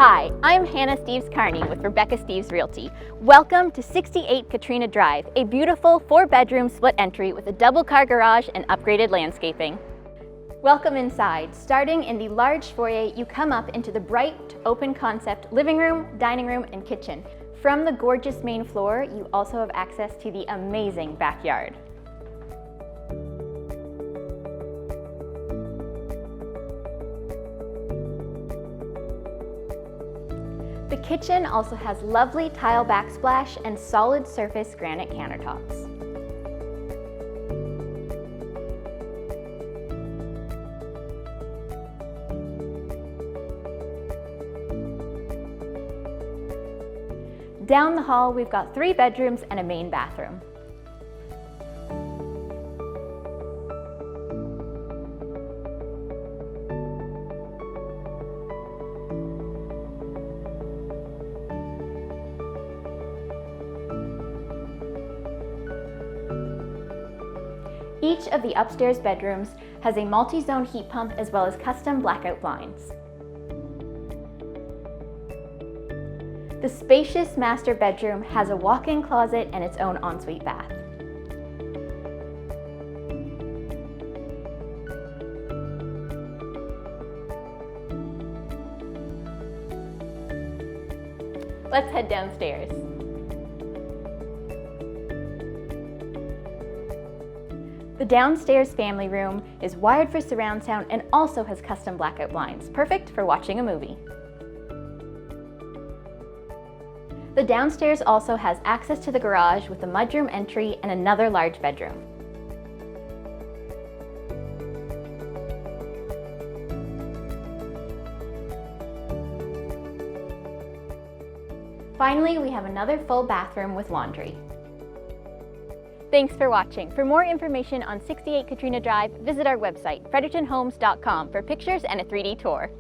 Hi, I'm Hannah Steeves Carney with Rebecca Steeves Realty. Welcome to 68 Katrina Drive, a beautiful 4-bedroom split entry with a double-car garage and upgraded landscaping. Welcome inside. Starting in the large foyer, you come up into the bright, open-concept living room, dining room, and kitchen. From the gorgeous main floor, you also have access to the amazing backyard. The kitchen also has lovely tile backsplash and solid surface granite countertops. Down the hall, we've got 3 bedrooms and a main bathroom. Each of the upstairs bedrooms has a multi-zone heat pump as well as custom blackout blinds. The spacious master bedroom has a walk-in closet and its own ensuite bath. Let's head downstairs. The downstairs family room is wired for surround sound and also has custom blackout blinds, perfect for watching a movie. The downstairs also has access to the garage with a mudroom entry and another large bedroom. Finally, we have another full bathroom with laundry. Thanks for watching. For more information on 68 Katrina Drive, visit our website, frederictonhomes.com, for pictures and a 3D tour.